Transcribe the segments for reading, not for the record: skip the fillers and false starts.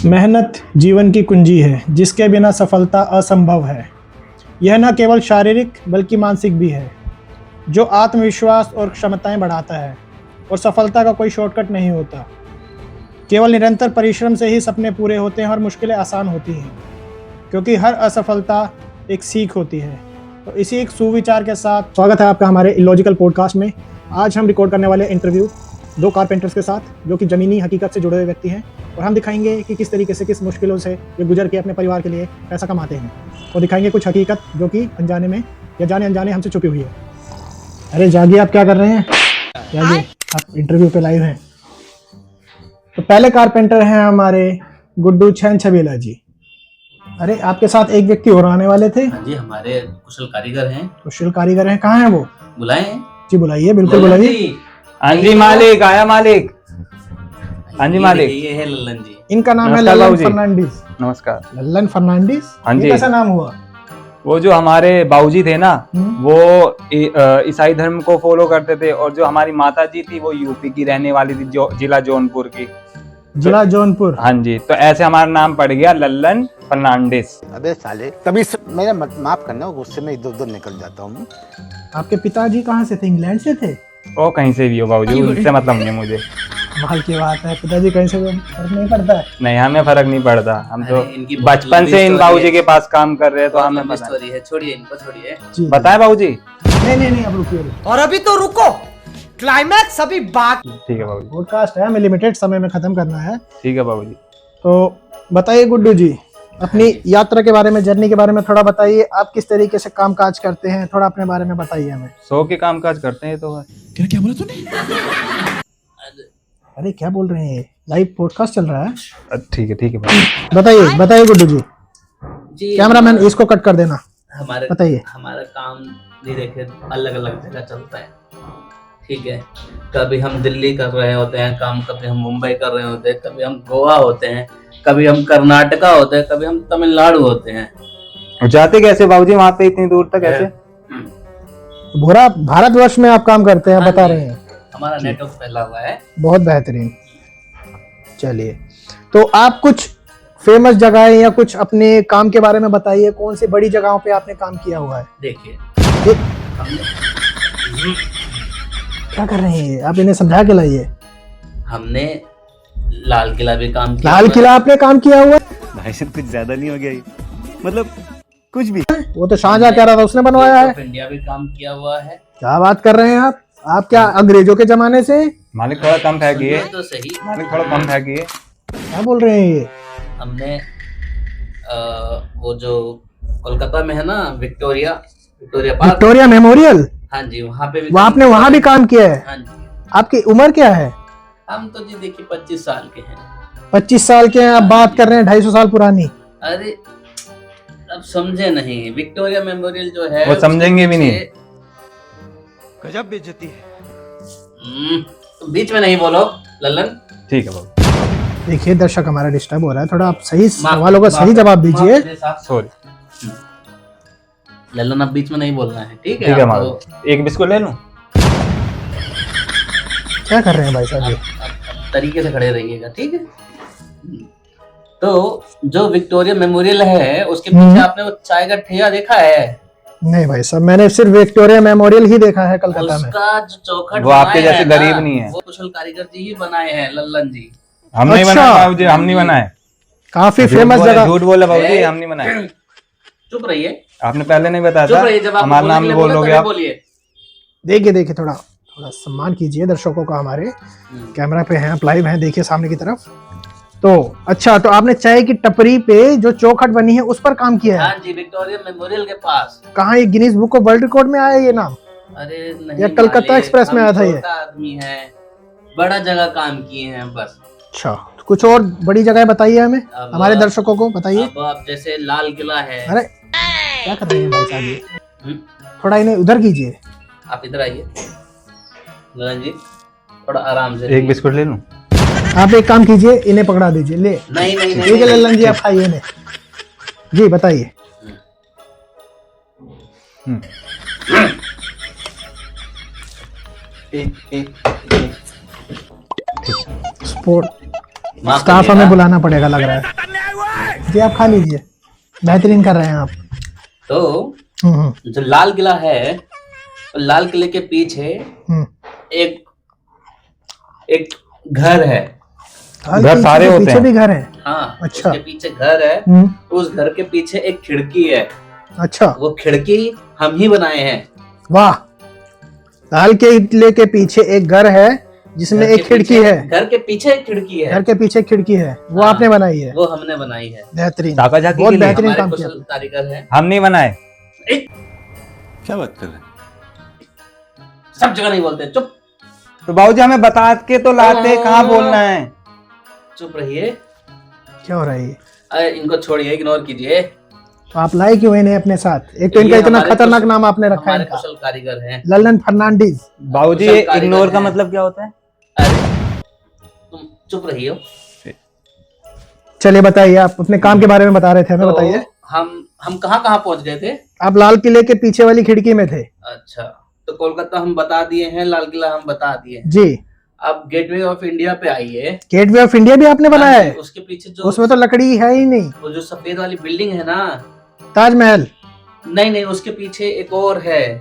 मेहनत जीवन की कुंजी है, जिसके बिना सफलता असंभव है। यह न केवल शारीरिक बल्कि मानसिक भी है, जो आत्मविश्वास और क्षमताएं बढ़ाता है। और सफलता का कोई शॉर्टकट नहीं होता। केवल निरंतर परिश्रम से ही सपने पूरे होते हैं और मुश्किलें आसान होती हैं, क्योंकि हर असफलता एक सीख होती है। तो इसी एक सुविचार के साथ स्वागत है आपका हमारे इलॉजिकल पॉडकास्ट में। आज हम रिकॉर्ड करने वाले इंटरव्यू दो कारपेंटर्स के साथ, जो कि ज़मीनी हकीकत से जुड़े हुए व्यक्ति हैं, और हम दिखाएंगे कि किस तरीके से, किस मुश्किलों से ये गुजर के अपने परिवार के लिए पैसा कमाते हैं, और दिखाएंगे कुछ हकीकत जो कि अनजाने में या जाने अनजाने हमसे छुपी हुई है। अरे जागिए, आप क्या कर रहे हैं? जागिए, आप इंटरव्यू पे लाइव हैं। तो पहले कारपेंटर हैं हमारे गुड्डू छैन छबीला जी। अरे आपके साथ एक व्यक्ति और आने वाले थे। हाँ जी, हमारे कुशल कारीगर हैं। कुशल कारीगर हैं, कहाँ हैं वो? बुलाएं जी बुलाइए, बिल्कुल बुलाइए। हाँ जी मालिक, आया मालिक। हाँ जी मालिक, ये है लल्लन जी। इनका नाम है लल्लन फर्नांडिस। नमस्कार। लल्लन फर्नांडिस, हाँ जी। कैसा नाम हुआ? वो जो हमारे बाबूजी थे ना, वो ईसाई धर्म को फॉलो करते थे, और जो हमारी माता जी थी वो यूपी की रहने वाली थी, जो जिला जौनपुर की। जिला जौनपुर। हाँ जी, तो ऐसे हमारा नाम पड़ गया लल्लन फर्नांडिस। अबे साले, कभी मेरा माफ करना, गुस्से में इधर उधर निकल जाता हूँ। आपके पिताजी कहाँ से थे? इंग्लैंड से थे? वो कहीं से भी हो बाबूजी, उससे मतलब नहीं है मुझे। कमाल की बात है, पिताजी कहीं से भी फर्क नहीं पड़ता है। नहीं, हमें फर्क नहीं पड़ता। हम तो इनकी बचपन से इन बाबूजी के पास काम कर रहे हैं, तो हमें पता स्टोरी है। छोड़िए इनको, छोड़िए। जी, बताए बाबूजी। नहीं, अब रुकिए। और अभी तो रुको, क्लाइमैक्स अभी बाकी। ठीक है बाबूजी। पॉडकास्ट है, हमें लिमिटेड समय में खत्म करना है। ठीक है बाबूजी। तो बताइए गुड्डू जी, अपनी यात्रा के बारे में, जर्नी के बारे में थोड़ा बताइए। आप किस तरीके से काम काज करते हैं, थोड़ा अपने बारे में बताइए हमें। 100 के काम काज करते हैं। तो क्या बोला तूने? अरे क्या बोल रहे हैं? लाइव पॉडकास्ट चल रहा है। ठीक है बाबूजी। बताइए गुड्डू जी। जी, कैमरामैन इसको कट कर देना। हमारे बताइए। हमारा काम भी देखे अलग अलग जगह चलता है, ठीक है। कभी हम दिल्ली कर रहे होते हैं काम, कभी हम मुंबई कर रहे होते हैं, कभी हम गोवा होते हैं, कभी हम कर्नाटका होते हैं, कभी हम तमिलनाडु होते हैं। जाते कैसे बाबूजी वहाँ पे इतनी दूर तक ऐसे? पूरा भारतवर्ष में आप काम करते हैं, बता रहे हैं। हमारा नेटवर्क फैला हुआ है। बहुत बेहतरीन। चलिए, तो आप कुछ फेमस जगह या कुछ अपने काम के बारे में बताइए। कौन सी बड़ी जगहों पे आपने काम किया हुआ है? देखिए, क्या कर रहे हैं आप? इन्हें समझा के लाइए। हमने लाल किला भी काम किया। लाल किला आपने काम किया हुआ है? भाई साहब कुछ ज्यादा नहीं हो गया ये? मतलब कुछ भी। वो तो शाहजहां कह रहा था, उसने बनवाया है। इंडिया भी काम किया हुआ है। क्या बात कर रहे हैं आप? आप क्या अंग्रेजों के जमाने से? मालिक थोड़ा कम फेंकिए। तो सही। मालिक थोड़ा कम फेंकिए। क्या बोल रहे हैं ये? हमने वो जो कोलकाता में है ना, विक्टोरिया पार्क। Victoria memorial. हाँ जी, वहाँ पे भी वो आपने वहाँ भी काम किया है? हाँ जी। आपकी उम्र क्या है? हम तो जी देखिए 25 साल के हैं। 25 साल के हैं आप? बात कर रहे हैं 250 साल पुरानी। अरे अब समझे नहीं, विक्टोरिया मेमोरियल जो है वो समझेंगे भी नहीं। गजब बेइज्जती है। तो बीच में नहीं बोलो लल्लन। ठीक है बाबू। देखिए दर्शक हमारा डिस्टर्ब हो रहा है, थोड़ा आप सही सवालों का सही जवाब दीजिए। सॉरी लल्लन, अब बीच में नहीं बोलना है, ठीक है? ठीक है आप मालिक। एक बिस्कुट ले लूं? क्या कर रहे हैं भाई साहब ये? आप तरीके से खड़े रहिएगा, ठीक है? तो जो विक्टोरिया मेमोरियल है, उसके पीछे आपने वो चाय का ठेला देखा है? नहीं भाई साहब, मैंने सिर्फ विक्टोरिया मेमोरियल ही देखा है कलकत्ता में। उसका जो चौखट वो आपके बनाया जैसे है ना, गरीब नहीं है। वो कुशल कारीगर जी ही बनाए हैं, लल्लन जी। हम नहीं अच्छा। बनाए बाबूजी, हम नहीं बनाए। काफी फेमस जगह। झूठ बोले बाबूजी, हम नहीं बनाए। चुप रहिए, आपने पहले नहीं बताया चुप था। रहिए। जब आप हमारा नाम बोलोगे आप। बोलिए। देखिए थोड़ा सम्मान कीजिए दर्शकों का। हमारे कैमरा पे हैं, आप लाइव हैं, देखिए सामने की तरफ। तो अच्छा, तो आपने चाय की टपरी पे जो चौखट बनी है उस पर काम किया है? हाँ जी, विक्टोरिया मेमोरियल के पास। कहाँ, ये Guinness book of world record में आया ये नाम? अरे नहीं, या कलकत्ता एक्सप्रेस में आया था ये? छोटा आदमी है, बड़ा जगह काम किए हैं बस। अच्छा, तो कुछ और बड़ी जगह बताइए हमें, अब हमारे दर्शकों को बताइए। अब आप जैसे लाल किला है। अरे क्या कर रहे हैं भाई साहब ये? थोड़ा इन्हें उधर कीजिए। आप इधर आइए ललन जी, थोड़ा आराम से। एक बिस्कुट ले लूं? आप एक काम कीजिए, इन्हें पकड़ा दीजिए। ले नहीं, ठीक है लल्लन जी, आप खाइए इन्हें। जी बताइए। एक स्पोर्ट माफ स्टाफ करिएगा। हमें बुलाना पड़ेगा लग रहा है। जी आप खा लीजिए, बेहतरीन कर रहे हैं आप। तो हम्म। जो लाल किला है, लाल किले के पीछे हम्म। एक एक घर है। लाल घर किले सारे के होते पीछे हैं। भी घर है? हाँ, अच्छा। उसके पीछे घर है। हम्म। उस घर के पीछे एक खिड़की है। अच्छा, वो खिड़की हम ही बनाए हैं। वाह। लाल किले के पीछे एक घर है जिसमें घर के एक खिड़की पीछे- है। घर के पीछे एक खिड़की है। घर के पीछे खिड़की है, वो हाँ, आपने बनाई है? वो हमने बनाई है। बेहतरीन, ताका झाकी बहुत के लिए? बेहतरीन हमारे काम किया। कुशल कारीगर हैं। हम नहीं बनाए। क्या बात कर रहे हैं? सब जगह नहीं बोलते, चुप तो बाबूजी हमें बता के तो लाते, कहाँ बोलना है? चुप रहिए। क्या हो रहा है ये? अरे इनको छोड़िए, इग्नोर कीजिए। तो आप लाए क्यों इन्हें अपने साथ? एक तो ये इनका इतना हमारे खतरनाक कुशल- नाम आपने रखा है हमारे इनका, कुशल कारीगर हैं। ललन फर्नांडिस। बाबूजी कुशल ये कारीगर इग्नोर का हैं। मतलब क्या होता है? अरे तुम चुप रहियो। चलिए बताइए, आप अपने काम के बारे में बता रहे थे, हमें तो बताइए। हम कहाँ कहाँ पहुंच गए थे? आप लाल किले के पीछे वाली खिड़की में थे। अच्छा, तो कोलकाता हम बता दिए हैं, लाल किला हम बता दिए हैं। जी। अब गेटवे ऑफ इंडिया पे आइए। गेटवे ऑफ इंडिया भी आपने बनाया है? उसके पीछे जो उसमें तो लकड़ी है ही नहीं। वो जो सफेद वाली बिल्डिंग है ना, ताजमहल? नहीं नहीं, उसके पीछे एक और है।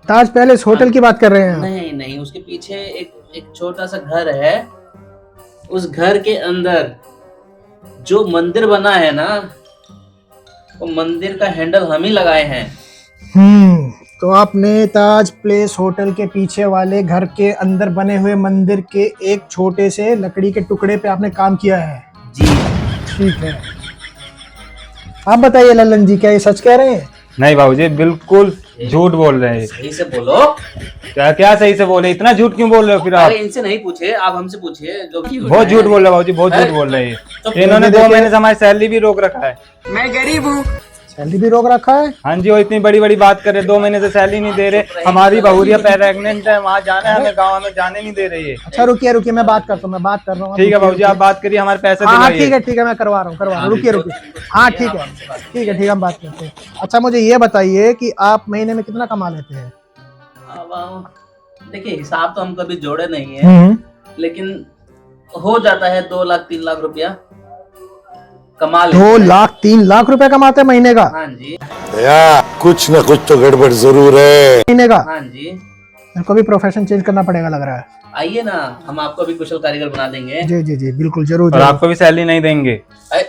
ताज पैलेस होटल की बात कर रहे हैं आप? नहीं नहीं, उसके पीछे एक छोटा सा घर है। उस घर के अंदर जो मंदिर बना है ना, वो मंदिर का हैंडल हम ही लगाए हैं। तो आपने ताज प्लेस होटल के पीछे वाले घर के अंदर बने हुए मंदिर के एक छोटे से लकड़ी के टुकड़े पे आपने काम किया है? जी। ठीक है। आप बताइए ललन जी, क्या ये सच कह रहे हैं? नहीं बाबूजी, बिल्कुल झूठ बोल रहे हैं। सही से बोलो। क्या क्या सही से बोले? इतना झूठ क्यों बोल रहे हो फिर आप? अरे इनसे नहीं पूछे, आप हमसे पूछिए। जो बहुत झूठ बोल रहे हो बाबूजी, बहुत झूठ बोल रहे हैं। तो इन्होंने 2 महीने से हमारी सैलरी भी रोक रखा है। सैलरी भी रोक रखा है? हाँ जी, वो इतनी बड़ी बड़ी बात कर रहे, 2 महीने से सैलरी नहीं दे रहे। हमारी बहुरिया प्रेग्नेंट है, वहाँ जाना है हमें, गाँव में जाने नहीं दे रही है। अच्छा रुकिए रुकिए, मैं बात करता हूँ, मैं बात कर रहा हूँ। ठीक है बाबूजी, आप बात करिए, हमारे पैसे हाँ हाँ, दिलाइए। ठीक है मैं करवा रहा हूँ, रुकिए रुकिए। हाँ ठीक है हम बात करते हैं। अच्छा मुझे ये बताइए कि आप महीने में कितना कमा लेते हैं? अब देखिए, हिसाब तो हम कभी जोड़े नहीं है, लेकिन हो जाता है 2 लाख 3 लाख रुपया कमा लेते 2 हैं। लाख 3 लाख रुपए कमाते हैं महीने का? हाँ जी, भैया कुछ न कुछ तो गड़बड़ जरूर है। महीने का? हाँ जी। मेरे को भी प्रोफेशन चेंज करना पड़ेगा लग रहा है। आइए ना, हम आपको भी कुशल कारीगर बना देंगे। जी जी जी बिल्कुल, जरूर और जरूर। आपको भी सैलरी नहीं देंगे।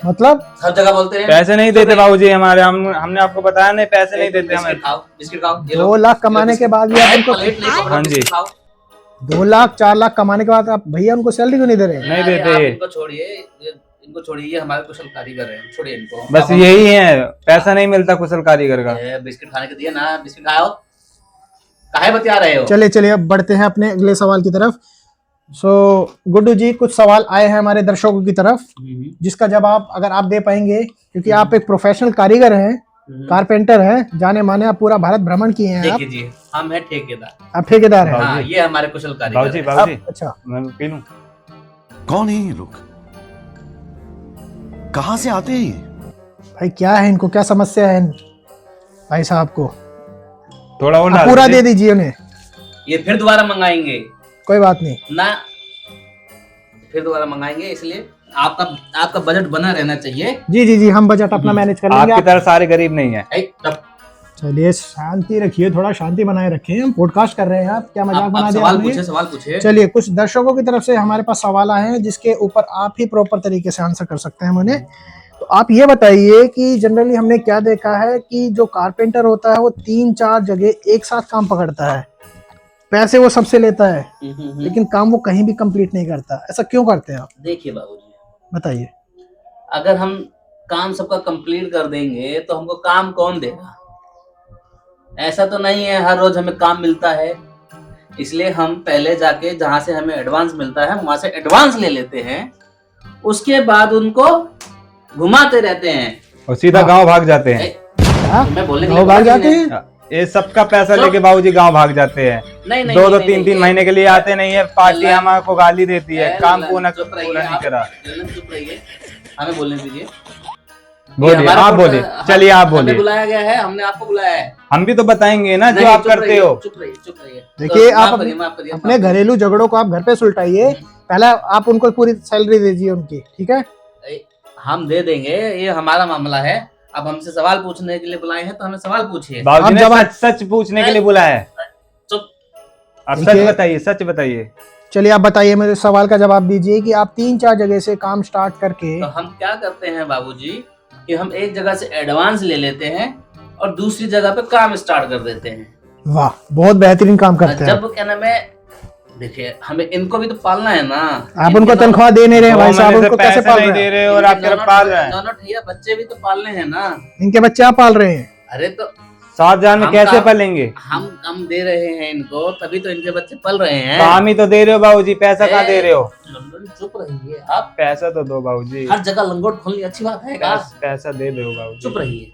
मतलब हर जगह बोलते हैं पैसे नहीं देते बाबूजी हमारे, हमने आपको बताया नहीं, पैसे नहीं देते हमें। बिस्किट खाओ, बिस्किट खाओ। ये 2 लो। लाख कमाने के बाद भी आप उनको प्लेट नहीं पकड़ो, हाँ जी। बिस्किट खाओ। 2 लाख 4 लाख कमाने के बाद आप भैया उनको सैलरी क्यों नहीं दे रहे? नहीं अरे देते आप ये। इनको छोड़िए, इनको छोड़िए, ये हमारे कुशल कारीगर हैं, छोड़िए इनको। बस यही है, पैसा नहीं मिलता कुशल कारीगर का। बिस्किट खाने के दिए ना, बिस्किट खाओ। काहे बतिया रहे हो? चलिए चलिए अब बढ़ते हैं अपने अगले सवाल की तरफ। सो गुड्डू जी, कुछ सवाल आए हैं हमारे दर्शकों की तरफ, जिसका जवाब अगर आप दे पाएंगे, क्योंकि आप एक प्रोफेशनल कारीगर हैं, कारपेंटर हैं, जाने माने, आप पूरा भारत भ्रमण किए हैं। देखिए जी, हम हैं ठेकेदार। आप ठेकेदार हैं? हाँ, ये हमारे कुशल कारीगर बाबूजी हैं। बाबूजी, अच्छा, मैं पी लूं? कौन है ये लोग? कहां से आते हैं ये? भाई क्या है इनको, क्या समस्या है इन भाई साहब को? थोड़ा और आप डाल पूरा दीजिए। दे दीजिए उन्हें, ये फिर दोबारा मंगाएंगे कोई बात नहीं। ना, फिर दोबारा मंगाएंगे, इसलिए आपका बजट बना रहना चाहिए। जी जी जी, हम बजट अपना मैनेज कर लेंगे। आपकी तरह सारे गरीब नहीं है। चलिए शांति रखिए, थोड़ा शांति बनाए रखिए, हम पॉडकास्ट कर रहे हैं। आप क्या मजाक बना दिया सवाल आपने? पूछे, सवाल पूछे। चलिए, कुछ दर्शकों की तरफ से हमारे पास सवाल आए हैं, जिसके ऊपर आप ही प्रॉपर तरीके से आंसर कर सकते हैं उन्हें। तो आप ये बताइए कि जनरली हमने क्या देखा है कि जो कारपेंटर होता है वो 3-4 जगह एक साथ काम पकड़ता है, पैसे वो सबसे लेता है, लेकिन काम वो कहीं भी कंप्लीट नहीं करता। ऐसा क्यों करते हैं आप? देखिए बाबूजी, बताइए। अगर हम काम सबका कंप्लीट कर देंगे तो हमको काम कौन देगा? ऐसा तो नहीं है हर रोज हमें काम मिलता है, इसलिए हम पहले जाके जहां से हमें एडवांस मिलता है वहां से एडवांस ले लेते हैं, उसके बाद उनको घुमाते रहते हैं और सीधा गांव भाग जाते हैं। मैं बोलने के गाँव लिए भाग बोला जाते कि हैं? ये सबका पैसा लेके बाबूजी गांव भाग जाते हैं। नहीं नहीं 2-2 नहीं, 3-3 नहीं, महीने के लिए आते नहीं है, पार्टी ललन- हमको गाली देती है, काम ललन, पूरा चुप रहिए, नहीं आप- करा। ललन, चुप रहिए, हमें बोलने दीजिए। बोलिए, हमारा आप कोर्ट- बोलिए, चलिए आप हमें बोलिए। बुलाया गया है, हमने आपको बुलाया है। हम भी तो बताएंगे ना जो नहीं, आप चुप करते रहिए, हो। चुप रहिए, चुप रहिए। देखिए, तो आप माफ करिए, माफ करिए, अपने माफ करिए। घरेलू झगड़ों को आप घर पे सुलटाइए, पहले आप उनको पूरी सैलरी दीजिए उनकी, ठीक है? हम दे देंगे, ये हमारा मामला है। अब हमसे सवाल पूछने के लिए बुलाए हैं तो हमें सवाल पूछिए। बाबूजी ने आप जवाब- सच पूछने के लिए बुलाया है। चुप। आप ठीक सच है। बताइए, सच बताइए। चलिए आप बताइए, मेरे सवाल का जवाब दीजिए कि आप 3-4 जगह से काम स्टार्ट करके तो हम क्या करते हैं बाबूजी कि हम एक जगह से एडवांस ले लेते हैं और दूसरी जगह पे काम स्टार्ट कर देते हैं। वाह, बहुत बेहतरीन काम करते हैं। जब क्या नाम है, देखिए हमें इनको भी तो पालना है ना। आप उनको तनख्वाह दे नहीं रहे हैं भाई साहब, उनको कैसे पाल नहीं रहे दे हैं? रहे और आप तरफ पाल रहे हैं। दोनों ठैया बच्चे भी तो पालने हैं ना। इनके बच्चे आप पाल रहे हैं? अरे तो 7,000 में हम कैसे काम- पालेंगे? हम कम दे रहे हैं इनको, तभी तो इनके बच्चे पल रहे हैं। काम ही तो दे रहे हो बाबूजी, पैसा कहाँ दे रहे हो? लल्लन चुप रहिए आप। पैसा तो दो बाबूजी। हर जगह लंगोट खोलनी अच्छी बात है क्या? पैसा दे दो बाबूजी। चुप रहिए।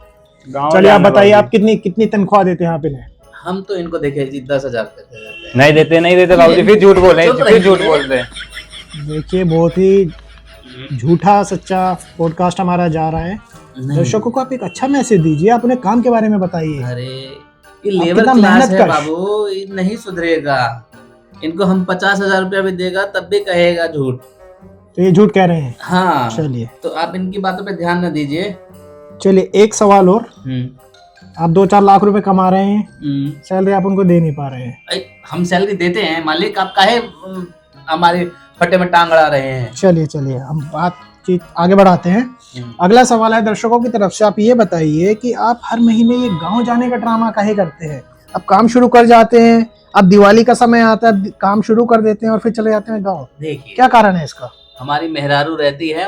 गाँव चलिए आप जाना बताइए, आप बाबूजी। कितनी तनख्वाह देते हैं आप इन्हें? हम तो इनको देखिए जी 10,000 रुपए दे देते हैं। नहीं देते बाबूजी, फिर झूठ बोल रहे चुप हैं, फिर झूठ रहिए। बोल रहे हैं। देखिए, बहुत ही झूठा सच्चा पॉडकास्ट हमारा जा रहा है। नहीं। दर्शकों को आप एक अच्छा मैसेज दीजिए, अपने काम के बारे में बताइए। अरे ये आप लेबर कितना क्लास मेहनत है कर- बाबू, ये नहीं सुधरेगा। इनको हम 50,000 रुपया भी देगा तब भी कहेगा झूठ। तो ये झूठ कह रहे हैं? हाँ, चलिए तो आप इनकी बातों पे ध्यान न दीजिए। चलिए, एक सवाल और। आप 2-4 लाख रुपए कमा रहे हैं, सैलरी आप उनको दे नहीं पा रहे हैं। हम सैलरी देते हैं मालिक, आप काहे हमारे फटे में टांग अड़ा रहे हैं? चलिए हम बातचीत आगे बढ़ाते हैं। अगला सवाल है दर्शकों की तरफ से। आप ये बताइए कि आप हर महीने ये गांव जाने का ड्रामा काहे करते हैं? आप काम शुरू कर जाते हैं, अब दिवाली का समय आता है, काम शुरू कर देते हैं और फिर चले जाते हैं गांव। देखिए, क्या कारण है इसका? हमारी मेहरारू रहती है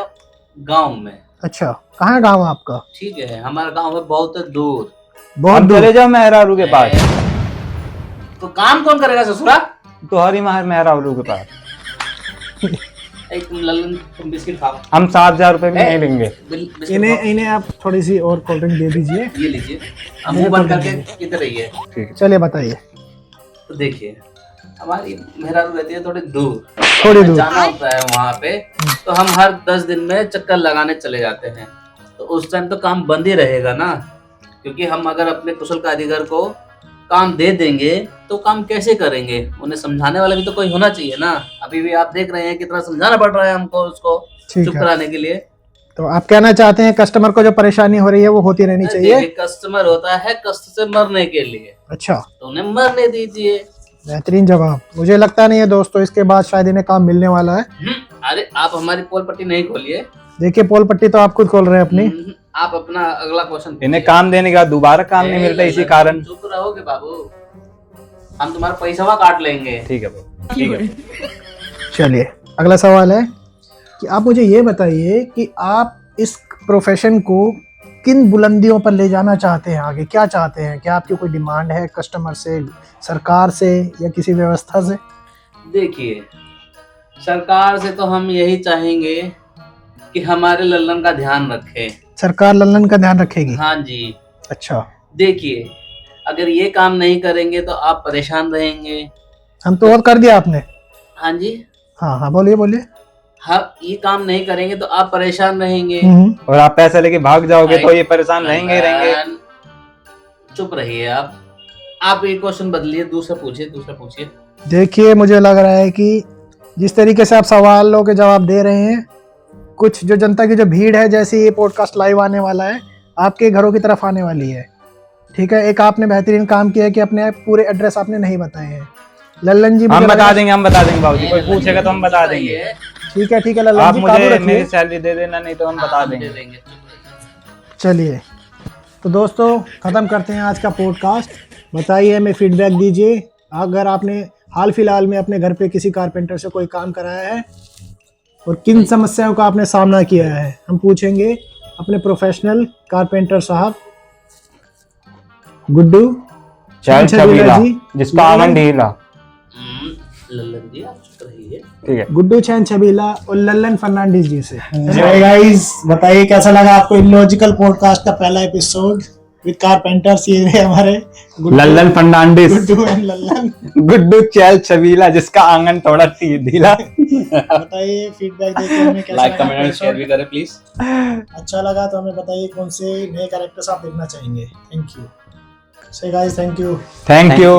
गांव में। अच्छा, कहाँ है गांव आपका? ठीक है, हमारा गांव है बहुत दूर। बहुत हम दूर। चले जाओ मेहरारू के पास। तो काम कौन करेगा ससुरा? तो हरी माहर मेहरारू के पास। तुम लल्लन, तुम बिस्किट खाओ। हम 7,000 रुपए भी नहीं लेंगे। बिस्किट इन्हें आप थोड़ी सी और कोल्ड ड्रिंक दे दीजिए। खाओ। ये लीजिए, अब मुंह बंद करके इधर रहिए। चलिए बताइए। तो देखिए, हमारी मेहरारू रहती है थोड़ी दूर, थोड़ी दूर। जाना होता है वहाँ पे। तो हम हर 10 दिन में चक्कर लगाने चले जाते हैं। तो उस टाइम तो काम बंद ही रहेगा ना, क्योंकि हम अगर अपने कुशल कारीगर को काम दे देंगे तो काम कैसे करेंगे? उन्हें समझाने वाला भी तो कोई होना चाहिए ना। अभी भी आप देख रहे हैं कितना समझाना पड़ रहा है हमको उसको ठीक चुप है। कराने के लिए। तो आप कहना चाहते हैं कस्टमर को जो परेशानी हो रही है वो होती रहनी चाहिए? देखिए, कस्टमर होता है कष्ट से मरने के लिए, अच्छा, तो उन्हें मरने दीजिए। बेहतरीन जवाब। मुझे लगता नहीं है दोस्तों इसके बाद शायद इन्हें काम मिलने वाला है। अरे आप हमारी पोल पट्टी नहीं खोलिए। देखिए, पोल पट्टी तो आप खुद खोल रहे हैं अपनी। आप अपना अगला क्वेश्चन इन्हें काम देने के बाद दोबारा काम नहीं मिलता, इसी कारण। चुप रहोगे बाबू, हम तुम्हारा पैसा काट लेंगे। ठीक है बाबू, ठीक है। चलिए, अगला सवाल है कि आप मुझे ये बताइए कि आप इस प्रोफेशन को किन बुलंदियों पर ले जाना चाहते हैं आगे? क्या चाहते हैं? क्या आपकी कोई डिमांड है कस्टमर से, सरकार से या किसी व्यवस्था से? देखिए, सरकार से तो हम यही चाहेंगे कि हमारे लल्लन का ध्यान रखे। सरकार लल्लन का ध्यान रखेगी? हाँ जी। अच्छा, देखिए, अगर ये काम नहीं करेंगे तो आप परेशान रहेंगे। हम तो और कर दिया आपने। हाँ जी, हाँ हाँ, बोलिए बोलिए। हाँ, ये काम नहीं करेंगे तो आप परेशान रहेंगे। और आप पैसा लेके भाग जाओगे तो ये परेशान रहेंगे ही रहेंगे। चुप रहिए आप ये क्वेश्चन बदलिए, दूसरा पूछिए। देखिए, मुझे लग रहा है कि जिस तरीके से आप सवालों के जवाब दे रहे हैं, कुछ जो जनता की जो भीड़ है, जैसे ये पॉडकास्ट लाइव आने वाला है, आपके घरों की तरफ आने वाली है। ठीक है, एक आपने बेहतरीन काम किया कि अपने पूरे एड्रेस आपने नहीं बताए हैं। लल्लन जी, हम बता देंगे बाबूजी, कोई पूछेगा तो हम बता देंगे। ठीक है लल्लन आप जी, काबू मुझे रखिए। मेरी सैलरी दे देना, नहीं तो हम बता देंगे। चलिए, तो दोस्तों खत्म करते हैं आज का पॉडकास्ट। बताइए, हमें फीडबैक दीजिए। अगर आपने हाल फिलहाल में अपने घर पे किसी कारपेंटर से कोई काम कराया है और किन समस्याओं का आपने सामना किया है, हम पूछेंगे अपने प्रोफेशनल कारपेंटर साहब गुड्डू छबीला, जिसका आंगन ढीला। लल्लन जी, आप चुप रहिए। ठीक है, गुड्डू चैन छबीला और लल्लन फर्नांडिस जी से। गाइस, बताइए कैसा लगा आपको इलॉजिकल पॉडकास्ट का पहला एपिसोड विद कारपेंटर्स? ये रहे हमारे लल्लन फर्नांडिस, गुड्डू एंड लल्लन। गुड्डू चैल छबीला, जिसका आंगन थोड़ा ढीला। बताइए, फीडबैक देके हमें कैसा लाइक, लगा कमेंट और शेयर भी करें प्लीज। अच्छा लगा तो हमें बताइए कौन से नए कैरेक्टर्स आप देखना चाहेंगे। Thank you. So guys, thank you. Thank you.